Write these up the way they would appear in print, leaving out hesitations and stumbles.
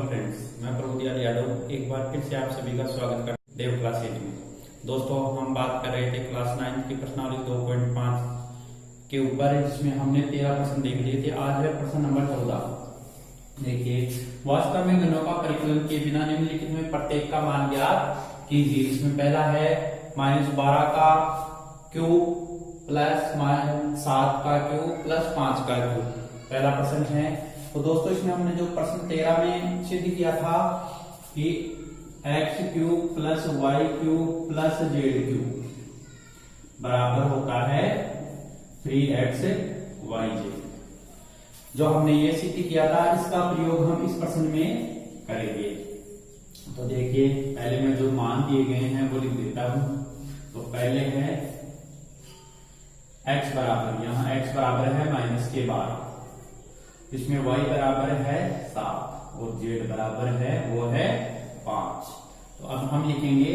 Friends, मैं प्रभुदयाल यादव एक बार फिर से आप सभी का स्वागत करता हूं देव क्लास 8 में। दोस्तों, हम बात कर रहे थे क्लास 9 की प्रश्नावली 2.5 के ऊपर, जिसमें हमने 13 प्रश्न देख लिए थे। आज है प्रश्न नंबर 14। देखिए, वास्तव में गणों का परिकलन किए बिना निम्नलिखित में प्रत्येक का मान ज्ञात कीजिए। इसमें पहला है -12 का क्यूब प्लस -7 का क्यूब प्लस 5 का क्यूब। पहला प्रश्न है। तो दोस्तों, इसमें हमने जो प्रश्न 13 में सिद्ध किया था कि x cube plus Y cube plus Z cube बराबर होता है 3xyz। जो हमने ये सिद्ध किया था, इसका प्रयोग हम इस प्रश्न में करेंगे। तो देखिए, पहले मैं जो मान दिए गए हैं वो लिख देता हूं। तो पहले है x बराबर, यहाँ x बराबर है -12, इसमें y बराबर है 7 और z बराबर है वो है 5। तो अब हम लिखेंगे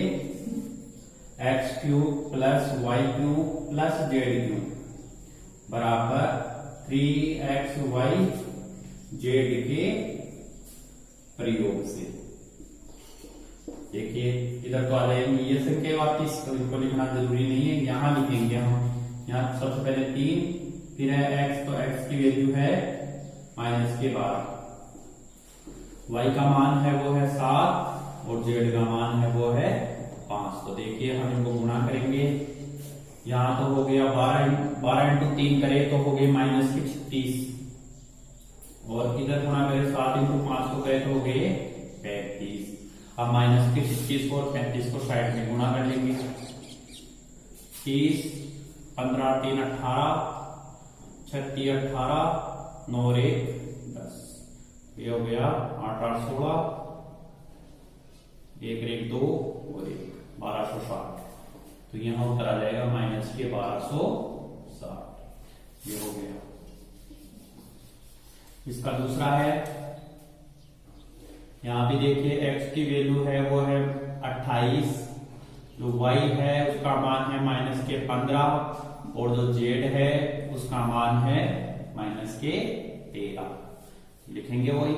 x cube plus Y cube plus Z cube बराबर 3xyz के प्रयोग से। देखिए, इधर तो आ जाएंगे ये संख्या वापिस, तो इनको लिखना जरूरी नहीं है, यहाँ लिखेंगे हम। यहाँ सबसे पहले 3, फिर है x, तो x की वैल्यू है -12, y का मान है वो है 7 और z का मान है वो है 5। तो देखिए, हम इनको गुणा करेंगे। यहाँ तो हो गया 12 इंटू 3 करें तो हो गए -36, और इधर गुणा करें 7 इंटू 5 को करें तो हो गए 35। अब -36 को और 35 को साइड में गुणा कर लेंगे। 30, 15 3 18, 36 18, 9 और 1 10, ये हो गया 8 8 16, 1 1 2 और 1 1260। तो यहाँ उत्तर आ जाएगा -1260। ये हो गया। इसका दूसरा है, यहाँ भी देखिए x की वैल्यू है वो है 28, जो y है उसका मान है -15, और जो z है उसका मान है -13। लिखेंगे वही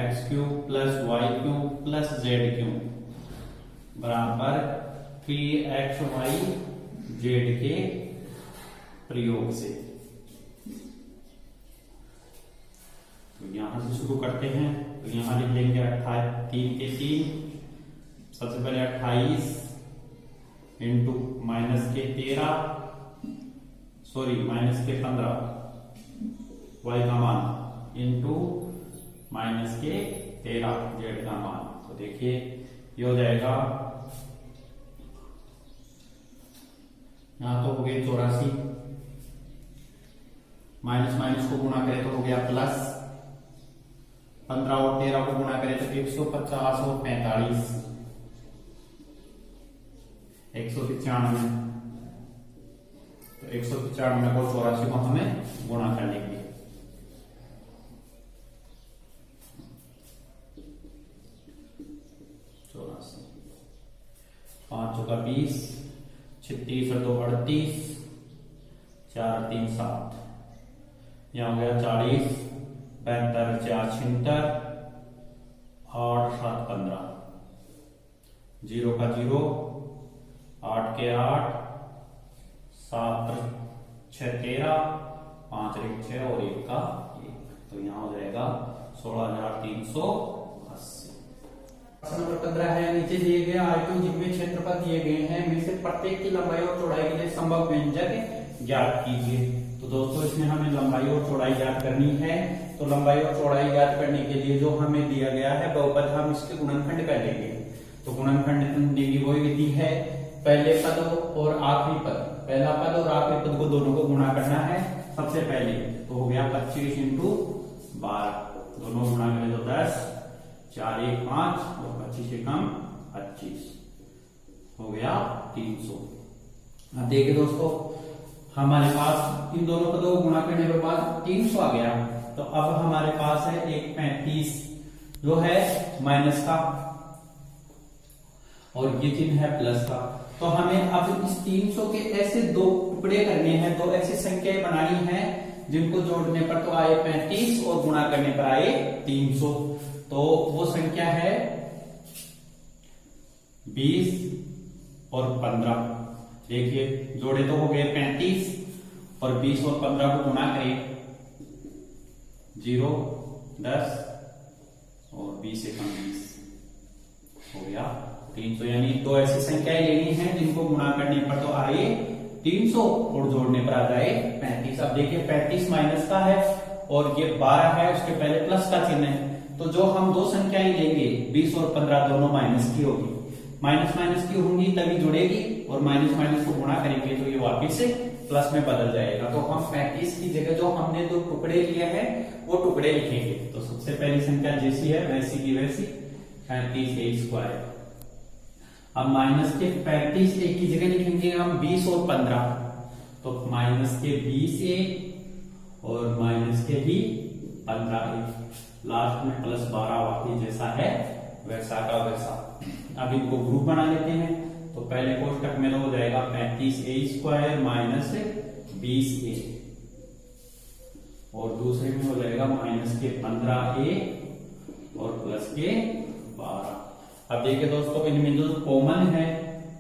x cube plus Y cube plus Z cube बराबर 3xyz के प्रयोग से। तो यहां से शुरू करते हैं। तो यहां लिख लेंगे 3 के 3, सबसे पहले 28 इंटू -13, सॉरी -15 y का मान इंटू -13 z का मान। तो देखिए, ये हो जाएगा, यहां तो हो गए 84, माइनस को गुणा करें तो हो गया प्लस, 15 और 13 को गुणा करें तो 150 और 45, 195। तो 195 को 84 को हमें गुणा कर लेंगे। 5 का 20, 36 और 2 38, 4 3 7, यहाँ हो गया 40, 75 4 76, 8 7 15, 0 का 0, 8 के 8, 7 6 13, 5 1 6 और 1 का 1। तो यहाँ हो जाएगा 16,380। प्रश्न नंबर 15 है। नीचे दिए गए आयतों जिनमें क्षेत्रफल दिए गए हैं में से प्रत्येक की लंबाई और चौड़ाई के लिए संभव व्यंजक ज्ञात कीजिए। तो दोस्तों, इसमें हमें लंबाई और चौड़ाई ज्ञात करनी है। तो लंबाई और चौड़ाई ज्ञात करने के लिए जो हमें दिया गया है बहुपद, हम इसके गुणनखंड कर लेंगे। तो गुणनखंड करने की वही विधि है, पहले पद और आखिरी पद, पहला पद और आखिरी पद को दोनों को गुणा करना है। सबसे पहले तो हो गया 25 इंटू 12, दोनों गुणा करें तो 10, 4 1 5 और 25 से कम 25, हो गया 300। अब देखिए दोस्तों, हमारे पास इन दोनों पदों को गुणा करने के बाद 300 आ गया। तो अब हमारे पास है एक 35 जो है माइनस का, और ये चिन्ह है प्लस का। तो हमें अब इस 300 के ऐसे दो टुकड़े करने हैं, दो ऐसी संख्याएं बनानी है जिनको जोड़ने पर तो आए 35 और गुणा करने पर आए 300। तो वो संख्या है 20 और 15। देखिए जोड़े तो हो गए 35 और 20 और 15 को गुणा करें 0, 10 और 20 से कम 20 हो गया 300। यानी दो ऐसी संख्याएं लेनी है जिनको गुणा करने पर तो आए 300 और जोड़ने पर आ जाए 35। अब देखिए 35 माइनस का है और ये 12 है, उसके पहले प्लस का चिन्ह है। तो जो हम दो संख्याएं लेंगे 20 और 15 दोनों माइनस की होगी, माइनस की होंगी तभी जुड़ेगी और माइनस को गुणा करेंगे तो ये वापिस से प्लस में बदल जाएगा। तो हम 35 की जगह जो हमने दो टुकड़े लिए हैं वो टुकड़े लिखेंगे। तो सबसे पहली संख्या जैसी है वैसी की वैसी 35a²। अब माइनस के 35 एक की जगह लिखेंगे हम 20 और 15, तो माइनस के 20a और माइनस के भी 15a, लास्ट में प्लस 12 वाकई जैसा है वैसा का वैसा। अब इनको ग्रुप बना लेते हैं। तो पहले कोष्टक में तो हो जाएगा 35a² माइनस 20a और दूसरे में हो जाएगा माइनस के 15a और प्लस के 12। अब देखिए दोस्तों इनमें जो कॉमन है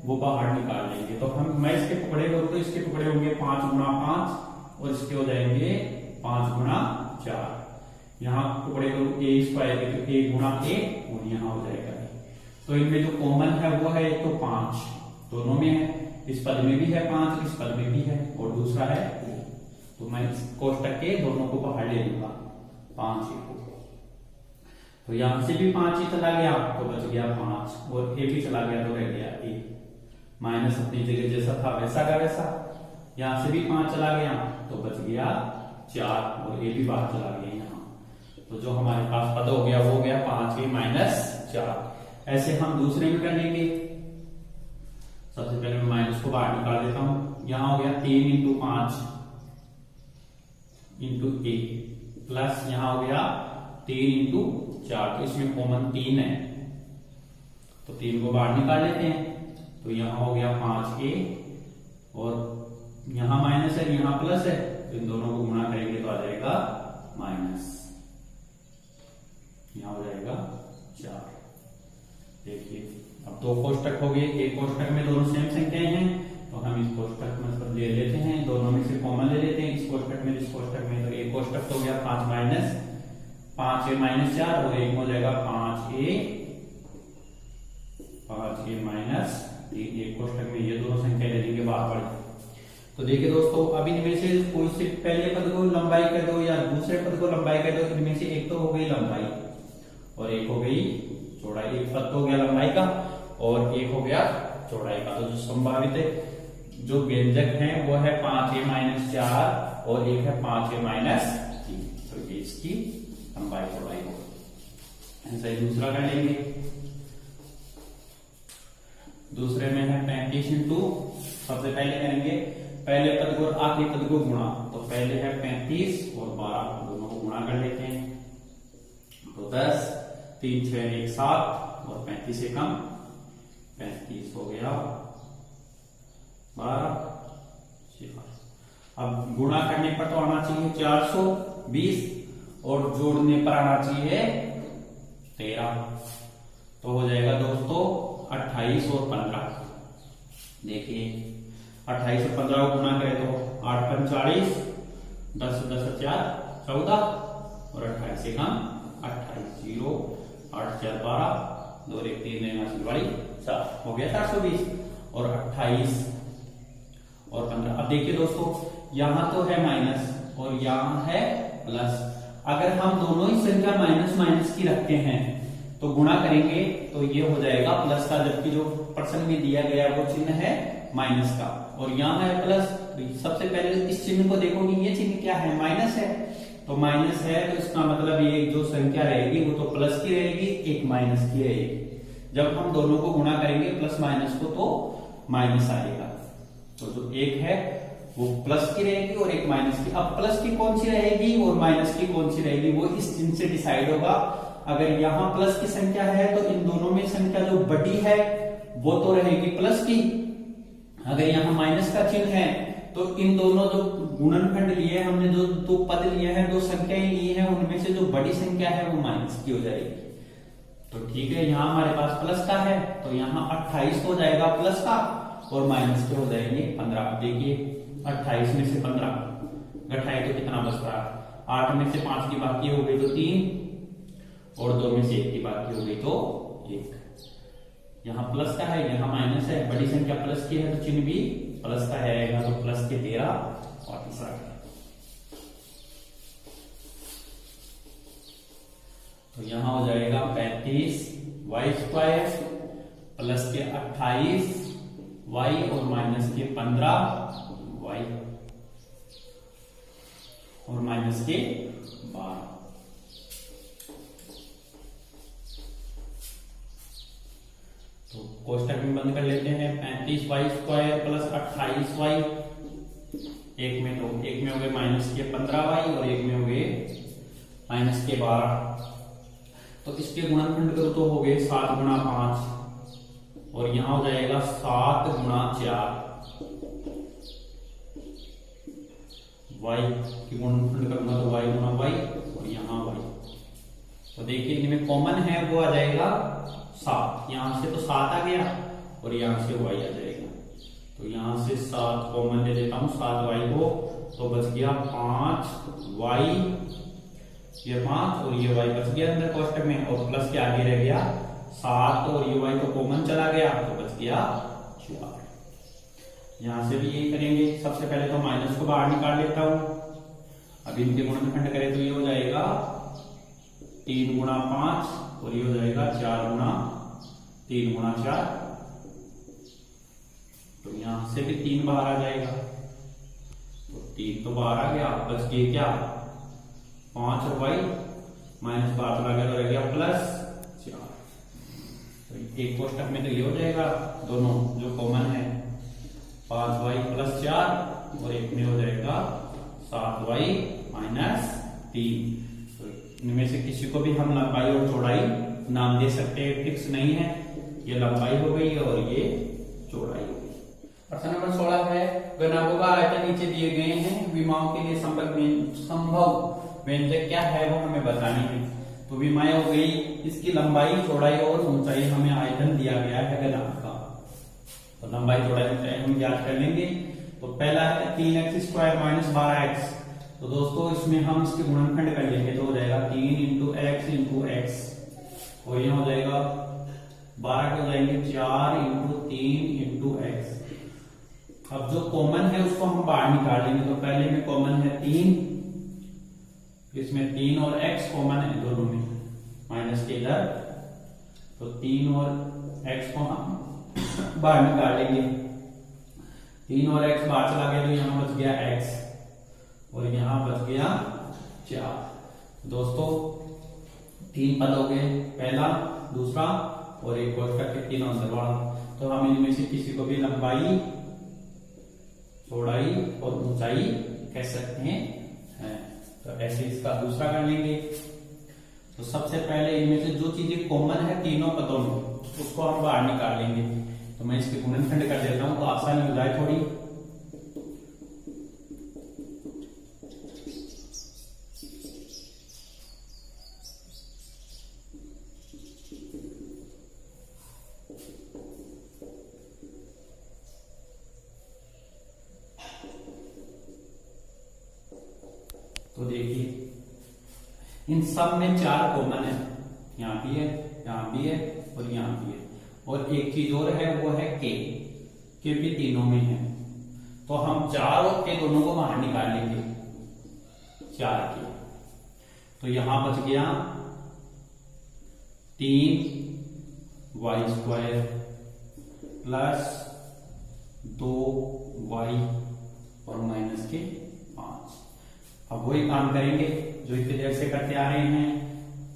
वो बाहर निकाल लेंगे। तो मैं इसके टुकड़े करूं तो इसके टुकड़े होंगे 5 गुणा 5 और इसके हो जाएंगे 5 गुणा 4। यहाँ टुकड़े करूं a² के तो a गुणा a और यहाँ हो जाएगा। तो इनमें जो कॉमन है वो है एक तो 5 दोनों में है, इस पद में भी है 5 इस पद में भी है और दूसरा है a। तो मैं इस कोष्टक के दोनों को बाहर ले लूंगा 5 को। तो यहां से भी 5 ही चला गया तो बच गया 5 और a भी चला गया तो रह गया a। माइनस अपनी जगह जैसा था वैसा का वैसा। यहां से भी 5 चला गया तो बच गया 4 और a भी बाहर चला गया यहाँ। तो जो हमारे पास पद हो गया वो हो गया 5a - 4। ऐसे हम दूसरे में कर लेंगे। सबसे पहले मैं माइनस को बाहर निकाल देता हूं। यहां हो गया 3 × 5 × a प्लस यहां हो गया 3 × 4। तो इसमें कॉमन 3 है तो 3 को बाहर निकाल लेते हैं। तो यहां हो गया 5a और यहां माइनस है यहां प्लस है तो इन दोनों को गुणा करेंगे तो आ जाएगा माइनस, यहां हो जाएगा 4। देखिए अब दो कोष्टक हो गए। एक कोष्टक में दोनों सेम संख्याएं हैं तो हम इस कोष्टक में सब ले लेते हैं, दोनों में से कॉमन ले लेते हैं इस कोष्टक में इस कोष्टक में। तो एक कोष्टक तो हो गया 5a - 4 और एक हो जाएगा 5a - 3। एक कोष्टक में ये दोनों संख्या ले लेंगे बाहर पड़े। तो देखिए दोस्तों अब इनमें से कोई से पहले पद को लंबाई कर दो या दूसरे पद को लंबाई कर दो। इनमें से एक तो हो गई लंबाई और एक हो गई चौड़ाई। एक पद तो हो गया लंबाई का और एक हो गया चौड़ाई का। तो जो संभावित जो व्यंजक है वो है 5a - 4 और एक है 5a - 3। तो ये इसकी लंबाई चौड़ाई होगी। ऐसा ही दूसरा कर लेंगे। दूसरे में है 35 × सबसे पहले करेंगे पहले पद को और आखिरी पद को गुणा। तो पहले है 35 और 12 दोनों को गुणा कर लेते हैं। तो 10 3 6 1 7 और 35 से कम 35 हो गया 12 0। अब गुणा करने पर तो आना चाहिए 420 और जोड़ने पर आना चाहिए 13। तो हो जाएगा दोस्तों 28 और 15। देखिए 28 और 15 को गुणा करें तो 8 × 5 = 40, 10 × 10 = 4 14 और 28 से कम 28 0 8 4 12 2 1 3 4 हो गया 420 और 28 और 15। अब देखिए दोस्तों यहां तो है माइनस और यहां है प्लस। अगर हम दोनों ही संख्या माइनस की रखते हैं तो गुणा करेंगे तो ये हो जाएगा प्लस का, जबकि जो प्रश्न में दिया गया वो चिन्ह है माइनस का और यहाँ है प्लस। तो सबसे पहले इस चिन्ह को देखो कि ये चिन्ह क्या है, माइनस है। तो माइनस है तो इसका मतलब ये जो संख्या रहेगी वो तो प्लस की रहेगी, एक माइनस की रहेगी। जब हम दोनों को गुणा करेंगे प्लस माइनस को तो माइनस आएगा। तो जो एक है वो प्लस की रहेगी और एक माइनस की। अब प्लस की कौन सी रहेगी और माइनस की कौन सी रहेगी वो इस चिन्ह से डिसाइड होगा। अगर यहाँ प्लस की संख्या है तो इन दोनों में संख्या जो बड़ी है वो तो रहेगी प्लस की। अगर यहाँ माइनस का चिन्ह है तो इन दोनों जो गुणनखंड लिए हमने, जो दो पद लिए हैं, दो संख्याएं ली हैं, उनमें से जो बड़ी संख्या है वो माइनस की हो जाएगी। ठीक है, यहाँ हमारे पास प्लस का है तो यहाँ 28 हो जाएगा प्लस का और माइनस के हो जाएंगे 15। देखिए 28 में से 15 घटाए तो कितना बच रहा है, 8 में से 5 की बाकी हो गई तो 3 और 2 में से 1 की बाकी हो गई तो 1। यहाँ प्लस का है यहाँ माइनस है, बड़ी संख्या प्लस की है तो चिन्ह भी प्लस का है, यहाँ तो प्लस के 13 और तीसरा तो यहाँ हो जाएगा 35y² प्लस के 28y और माइनस के 15y और माइनस के 12। तो कोष्टक में बंद कर लेते हैं। 35y² प्लस 28y, एक में हो गए माइनस के 15y और एक में हो गए माइनस के 12। तो इसके गुणनखंड करो तो हो गए 7 गुणा 5 और यहां हो जाएगा 7 गुणा 4। y की गुणनखंड करूंगा तो y गुणा y और यहाँ y। तो देखिए इनमें कॉमन है वो आ जाएगा 7, यहां से तो 7 आ गया और यहां से y आ जाएगा। तो यहां से 7 कॉमन ले लेता हूं 7y को, तो बच गया 5y, ये 5 और ये y बच गया अंदर कोष्टक में और प्लस के आगे रह गया 7 और ये y तो कॉमन चला गया तो बच गया 4। यहां से भी यही करेंगे। सबसे पहले तो माइनस को बाहर निकाल लेता हूं। अब इनके गुणनखंड करें तो ये हो जाएगा 3 गुणा 5 और ये हो जाएगा 4 गुणा 3 गुणा 4। तो यहां से भी 3 बाहर आ जाएगा तो 3 तो बाहर आ गया, बच गए क्या 5 और y माइनस 5 लगा तो रह गया प्लस 4। तो एक कोष्टक में तो ये हो जाएगा दोनों जो कॉमन है 5y प्लस 4 और एक में हो जाएगा 7y माइनस 3। तो इनमें से किसी को भी हम लंबाई और चौड़ाई नाम दे सकते हैं, फिक्स नहीं है। ये लंबाई हो गई और ये चौड़ाई हो गई। प्रश्न नंबर 16 है घनाभों का आयतन नीचे दिए गए हैं, विमाओं के लिए संभव व्यंजक क्या है वो हमें बतानी है। तो विमाएं हो गई, इसकी लंबाई चौड़ाई और ऊंचाई हमें आयतन दिया गया है घनाभ का। तो लंबाई चौड़ाई ऊंचाई हम याद कर लेंगे। तो पहला है 3x² माइनस 12x। तो दोस्तों इसमें हम इसके गुणनखंड कर लेंगे तो हो जाएगा 3 इंटू x और यह हो जाएगा 12 के हो जाएंगे 4 इंटू 3 इंटू x। अब जो कॉमन है उसको हम बाहर निकाल लेंगे। तो पहले में कॉमन है 3, इसमें 3 और x कॉमन है दोनों में माइनस के इधर, तो 3 और x को हम बाहर निकाल लेंगे। 3 और x बाहर चला गया तो यहां बच गया x और यहां बच गया 4। दोस्तों 3 पद हो गए, पहला दूसरा और एक कोष्टक के तीनों अंदर वाला। तो हम इनमें से किसी को भी लंबाई चौड़ाई और ऊंचाई कह सकते हैं। तो ऐसे इसका दूसरा कर लेंगे। तो सबसे पहले इनमें से जो चीजें कॉमन है तीनों पदों में उसको हम बाहर निकाल लेंगे। तो मैं इसके गुणनखंड कर देता हूं तो आसानी हो जाए थोड़ी। तो देखिए इन सब में 4 कॉमन है, यहां भी है, यहां भी है और यहां भी है। और एक चीज और है वो है के भी तीनों में है। तो हम 4 और के दोनों को बाहर निकाल लेंगे 4 के। तो यहां बच गया 3y² प्लस 2y और माइनस के 5। अब वही काम करेंगे जो इतने देर से करते आ रहे हैं।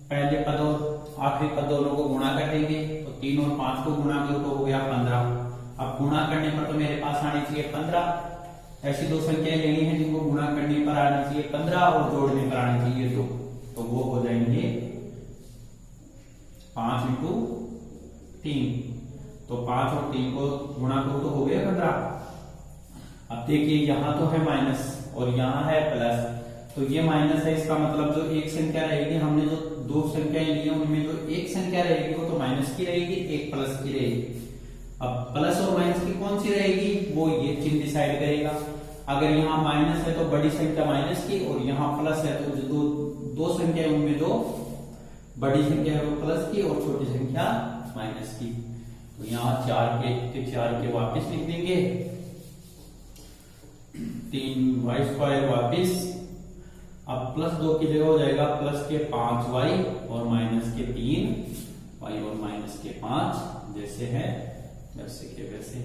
पहले पद और आखिरी पद दोनों को गुणा कर देंगे। तो 3 और 5 को गुणा करो तो हो गया 15। अब गुणा करने पर तो मेरे पास आनी चाहिए 15। ऐसी दो संख्याएं लेनी है जिनको गुणा करने पर आनी चाहिए 15 और जोड़ने पर आनी चाहिए 2। तो वो हो जाएंगे 5 इंटू 3। तो 5 और 3 को गुणा करो तो हो गया 15। अब देखिए यहां तो है माइनस और यहां है प्लस, तो ये माइनस है, इसका मतलब जो एक संख्या रहेगी, हमने जो दो संख्याएं ली है उनमें जो एक संख्या रहेगी वो तो माइनस की रहेगी, एक प्लस की रहेगी। अब प्लस और माइनस की कौन सी रहेगी, वो ये चिन्ह डिसाइड करेगा। अगर यहाँ माइनस है तो बड़ी संख्या माइनस की, और यहाँ प्लस है तो जो दो संख्या है उनमें जो बड़ी संख्या है वो प्लस की और छोटी संख्या माइनस की। तो यहाँ 4 के वापिस लिख देंगे, 3y² वापिस। अब प्लस 2 की जगह हो जाएगा प्लस के 5y और माइनस के 3y और माइनस के 5, जैसे है वैसे के वैसे।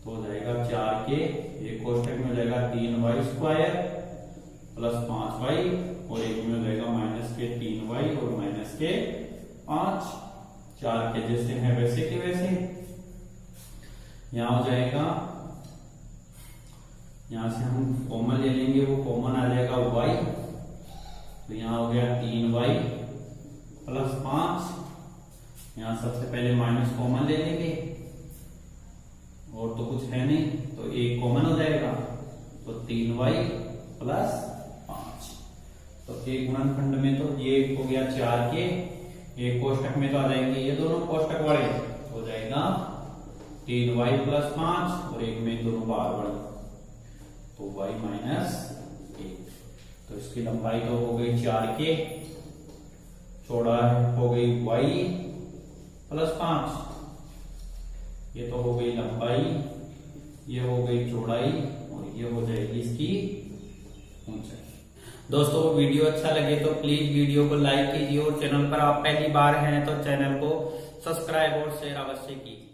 तो हो जाएगा 4 के, एक कोष्टक में हो जाएगा 3y² प्लस 5y, और एक में हो जाएगा माइनस के 3y और माइनस के 5। 4 के जैसे है वैसे के वैसे। यहां हो जाएगा, यहां से हम कॉमन ले लेंगे, वो कॉमन आ जाएगा y। तो यहां हो गया 3y प्लस 5। यहां सबसे पहले माइनस कॉमन ले लेंगे, और तो कुछ है नहीं, तो एक कॉमन हो जाएगा, तो 3y प्लस 5। तो एक गुणनखंड में तो ये हो गया 4 के, एक कोष्टक में तो आ जाएंगे ये दोनों कोष्टक वाले, हो जाएगा 3y प्लस 5, और एक में दोनों बार बढ़े, तो y माइनस 1। तो इसकी लंबाई तो हो गई 4 के, चौड़ाई हो गई y प्लस 5। ये तो हो गई लंबाई, ये हो गई चौड़ाई, और ये हो जाएगी इसकी ऊंचाई। दोस्तों वीडियो अच्छा लगे तो प्लीज वीडियो को लाइक कीजिए, और चैनल पर आप पहली बार हैं तो चैनल को सब्सक्राइब और शेयर अवश्य कीजिए।